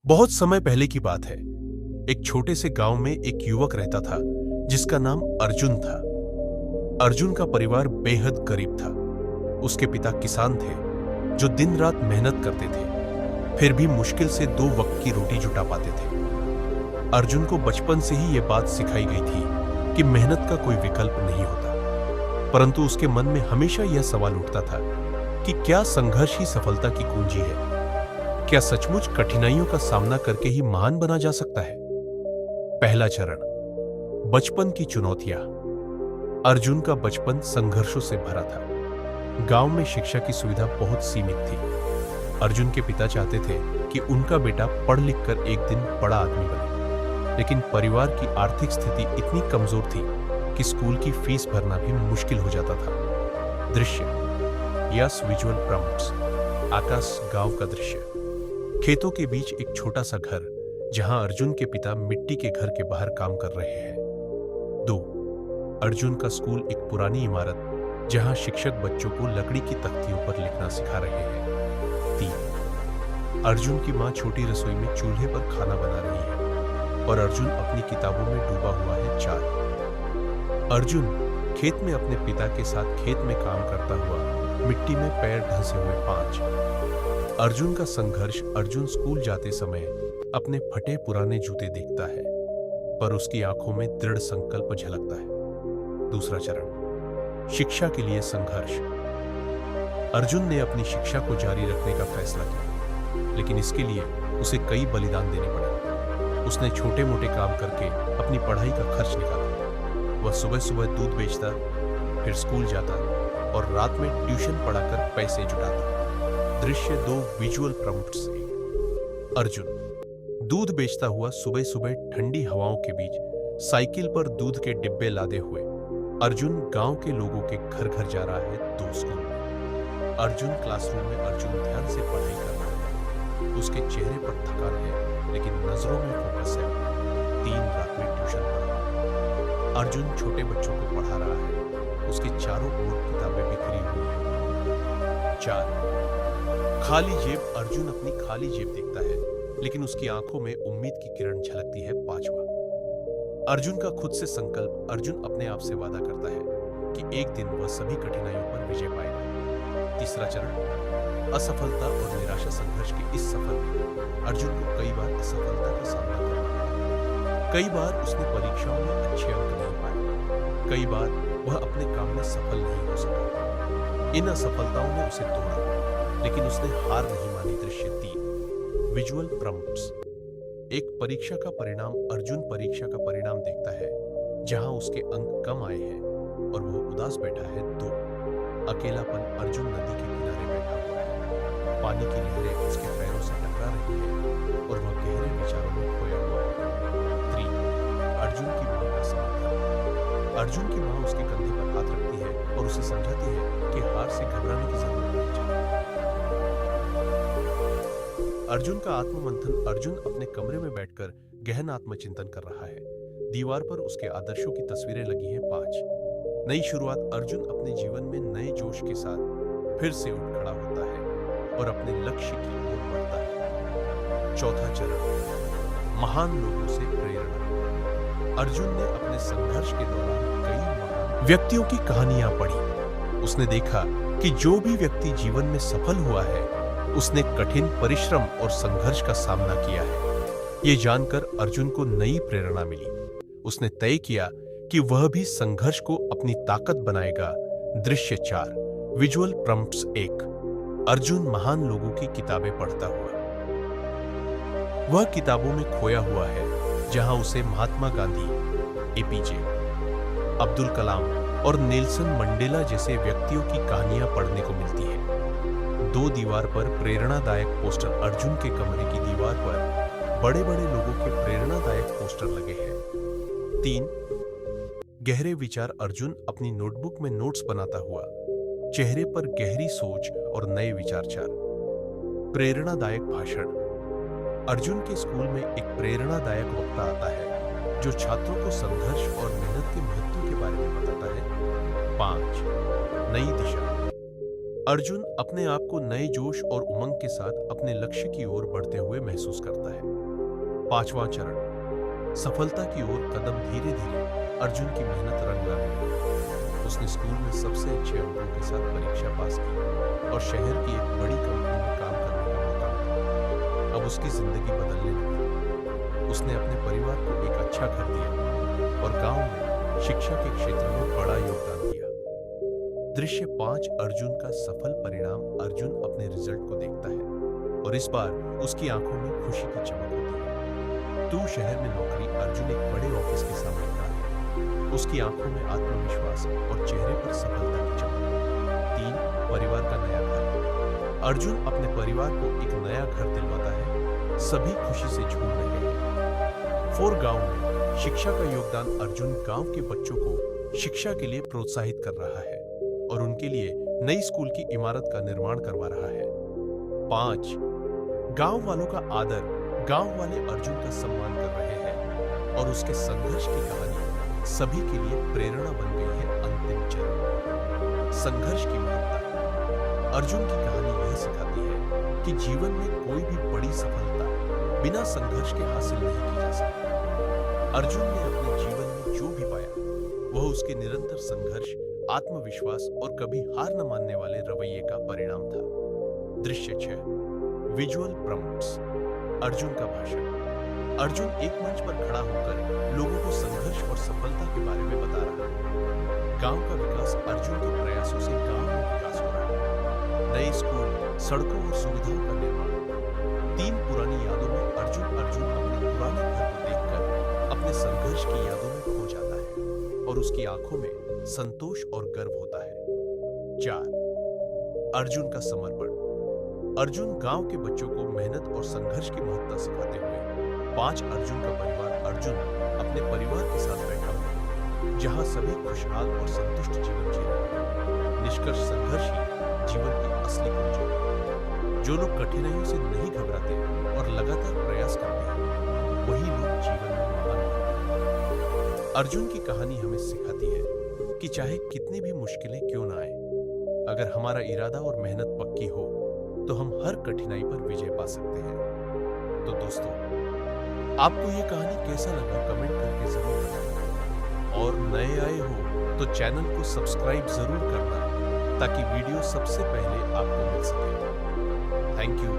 बहुत समय पहले की बात है। एक छोटे से गांव में एक युवक रहता था जिसका नाम अर्जुन था। अर्जुन का परिवार बेहद गरीब था। उसके पिता किसान थे जो दिन रात मेहनत करते थे, फिर भी मुश्किल से 2 वक्त की रोटी जुटा पाते थे। अर्जुन को बचपन से ही यह बात सिखाई गई थी कि मेहनत का कोई विकल्प नहीं होता, परंतु उसके मन में हमेशा यह सवाल उठता था कि क्या संघर्ष ही सफलता की कुंजी है? क्या सचमुच कठिनाइयों का सामना करके ही महान बना जा सकता है? पहला चरण, बचपन की चुनौतियां। अर्जुन का बचपन संघर्षों से भरा था। गांव में शिक्षा की सुविधा बहुत सीमित थी। अर्जुन के पिता चाहते थे कि उनका बेटा पढ़ लिख कर एक दिन बड़ा आदमी बने, लेकिन परिवार की आर्थिक स्थिति इतनी कमजोर थी कि स्कूल की फीस भरना भी मुश्किल हो जाता था। दृश्य, यस विजुअल प्रॉम्प्ट्स। आकाश गांव का दृश्य। खेतों के बीच एक छोटा सा घर जहां अर्जुन के पिता मिट्टी के घर के बाहर काम कर रहे हैं। 2. अर्जुन का स्कूल एक पुरानी इमारत जहां शिक्षक बच्चों को लकड़ी की तख्तियों पर लिखना सिखा रहे हैं। 3. अर्जुन की मां छोटी रसोई में चूल्हे पर खाना बना रही है और अर्जुन अपनी किताबों में डूबा हुआ है। 4. अर्जुन खेत में अपने पिता के साथ खेत में काम करता हुआ मिट्टी में पैर ढसे हुए। 5. अर्जुन का संघर्ष। अर्जुन स्कूल जाते समय अपने फटे पुराने जूते देखता है, पर उसकी आंखों में दृढ़ संकल्प झलकता है। दूसरा चरण, शिक्षा के लिए संघर्ष। अर्जुन ने अपनी शिक्षा को जारी रखने का फैसला किया, लेकिन इसके लिए उसे कई बलिदान देने पड़े। उसने छोटे मोटे काम करके अपनी पढ़ाई का खर्च निकाला। वह सुबह सुबह दूध बेचता, फिर स्कूल जाता और रात में ट्यूशन पढ़ाकर पैसे जुटाता। दृश्य 2 विजुअल प्रॉम्प्ट से। अर्जुन दूध बेचता हुआ सुबह सुबह ठंडी हवाओं के बीच साइकिल पर दूध के डिब्बे लादे हुए अर्जुन गांव के लोगों के घर घर जा रहा है। 2 स्कूल में अर्जुन क्लासरूम में। अर्जुन ध्यान से पढ़ाई कर रहा है। उसके चेहरे पर थकान है, लेकिन नजरों में फोकस है। 3 रात में ट्यूशन पढ़ा। अर्जुन छोटे बच्चों को पढ़ा रहा है। उसके चारों ओर किताबें बिखरी हुई हैं। 4. खाली जेब। अर्जुन अपनी खाली जेब देखता है, लेकिन उसकी आंखों में उम्मीद की किरण झलकती है। 5. अर्जुन का खुद से संकल्प। अर्जुन अपने आप से वादा करता है कि एक दिन वह सभी कठिनाइयों पर विजय पाएगा। तीसरा चरण, असफलता और निराशा। संघर्ष के इस सफर में अर्जुन को कई बार असफलता का सामना करना पड़ा। कई बार उसने परीक्षाओं में अच्छे अंक नहीं पाए। कई बार वह अपने काम में सफल नहीं हो सका। इन असफलताओं ने उसे तोड़ा, लेकिन उसने हार नहीं मानी। दृश्य 3 विजुअल प्रॉम्प्ट्स। एक परीक्षा का परिणाम। अर्जुन परीक्षा का परिणाम देखता है जहां उसके अंक कम आए हैं और वह उदास बैठा है। 2 अकेलापन। अर्जुन नदी के किनारे बैठा हुआ है। पानी की लहरें उसके पैरों से टकरा रही हैं और वह गहरे विचारों में खोया हुआ है। 3 अर्जुन की मां का समर्थन। अर्जुन की मां उसके कंधे पर हाथ रखती है और उसे समझाती है कि हार से घबराने की जरूरत नहीं चाहिए। अर्जुन का आत्ममंथन। अर्जुन अपने कमरे में बैठकर गहन आत्मचिंतन कर रहा है। दीवार पर उसके आदर्शों की तस्वीरें लगी हैं। 5 नई शुरुआत। अर्जुन अपने जीवन में नए जोश के साथ फिर से उठ खड़ा होता है और अपने लक्ष्य की ओर बढ़ता है। चौथा चरण, महान लोगों से प्रेरणा। अर्जुन ने अपने संघर्ष के दौरान कई महान व्यक्तियों की कहानियां पढ़ी। उसने देखा कि जो भी व्यक्ति जीवन में सफल हुआ है, उसने कठिन परिश्रम और संघर्ष का सामना किया है। यह जानकर अर्जुन को नई प्रेरणा मिली। उसने तय किया कि वह भी संघर्ष को अपनी ताकत बनाएगा। दृश्य 4 विजुअल प्रॉम्प्ट्स। 1 अर्जुन महान लोगों की किताबें पढ़ता हुआ। वह किताबों में खोया हुआ है जहां उसे महात्मा गांधी, एपीजे अब्दुल कलाम और नेल्सन मंडेला जैसे व्यक्तियों की कहानियां पढ़ने को मिलती है। 2 दीवार पर प्रेरणादायक पोस्टर। अर्जुन के कमरे की दीवार पर बड़े बड़े लोगों के प्रेरणादायक पोस्टर लगे हैं। 3 गहरे विचार। अर्जुन अपनी नोटबुक में नोट्स बनाता हुआ, चेहरे पर गहरी सोच और नए विचार। 4 प्रेरणादायक भाषण। अर्जुन के स्कूल में एक प्रेरणादायक वक्ता आता है जो छात्रों को संघर्ष और मेहनत के महत्व के बारे में बताता है। 5 नई दिशा। अर्जुन अपने आप को नए जोश और उमंग के साथ अपने लक्ष्य की ओर बढ़ते हुए महसूस करता है। 5वां चरण, सफलता की ओर कदम। धीरे धीरे अर्जुन की मेहनत रंग लाने लगी। उसने स्कूल में सबसे अच्छे अंकों के साथ परीक्षा पास की और शहर की एक बड़ी कंपनी में काम करने का मौका मिला। अब उसकी जिंदगी बदलने लगी। उसने अपने परिवार को एक अच्छा घर दिया और गांव में शिक्षा के क्षेत्र में बड़ा योगदान दिया। दृश्य 5, अर्जुन का सफल परिणाम। अर्जुन अपने रिजल्ट को देखता है और इस बार उसकी आंखों में खुशी की चमक होती है। तू शहर में नौकरी। अर्जुन एक बड़े ऑफिस के सामने खड़ा है। उसकी आंखों में आत्मविश्वास और चेहरे पर सफलता की चमक। 3, परिवार का नया घर। अर्जुन अपने परिवार को एक नया घर दिलवाता है। सभी खुशी से झूम रहे हैं। 4, गांव में शिक्षा का योगदान। अर्जुन गांव के बच्चों को शिक्षा के लिए प्रोत्साहित कर रहा है और उनके लिए नई स्कूल की इमारत का निर्माण करवा रहा है। 5, गांव वालों का आदर। गांव वाले अर्जुन का सम्मान कर रहे हैं और उसके संघर्ष की कहानी सभी के लिए प्रेरणा बन गई है। अंतिम चरण, संघर्ष की महत्ता। अर्जुन की कहानी यह सिखाती है कि जीवन में कोई भी बड़ी सफलता बिना संघर्ष के हासिल नहीं की जा सकती। अर्जुन ने अपने जीवन में जो भी पाया वह उसके निरंतर संघर्ष, आत्मविश्वास और कभी हार न मानने वाले रवैये का परिणाम था। दृश्य 6, विजुअल प्रॉम्प्ट्स। अर्जुन का भाषण। अर्जुन एक मंच पर खड़ा होकर लोगों को संघर्ष और सफलता के बारे में बता रहा है। गांव का विकास। अर्जुन के प्रयासों से गांव में विकास हो रहा है। नए स्कूल, सड़कों और सुविधाओं का निर्माण। 3, पुरानी यादों में। अर्जुन अपने पुराने घर को देखकर अपने संघर्ष की यादों में खो जाता है और उसकी आंखों में संतोष और गर्व होता है। 4, अर्जुन का समर्पण। अर्जुन गांव के बच्चों को मेहनत और संघर्ष की महत्ता सिखाते हुए। 5, अर्जुन का परिवार। अर्जुन अपने परिवार के साथ बैठा हुआ है जहां सभी खुशहाल और संतुष्ट जीवन जी रहे हैं। निष्कर्ष, संघर्ष ही जीवन की असली कुंजी है। जो लोग कठिनाइयों से नहीं घबराते और लगातार प्रयास करते हैं वही लोग जीवन में महान बनते हैं। अर्जुन की कहानी हमें सिखाती है कि चाहे कितनी भी मुश्किलें क्यों ना आए, अगर हमारा इरादा और मेहनत पक्की हो तो हम हर कठिनाई पर विजय पा सकते हैं। तो दोस्तों, आपको ये कहानी कैसा लगा कमेंट करके जरूर बताएं और नए आए हो तो चैनल को सब्सक्राइब जरूर करना ताकि वीडियो सबसे पहले आपको मिल सके। Thank you.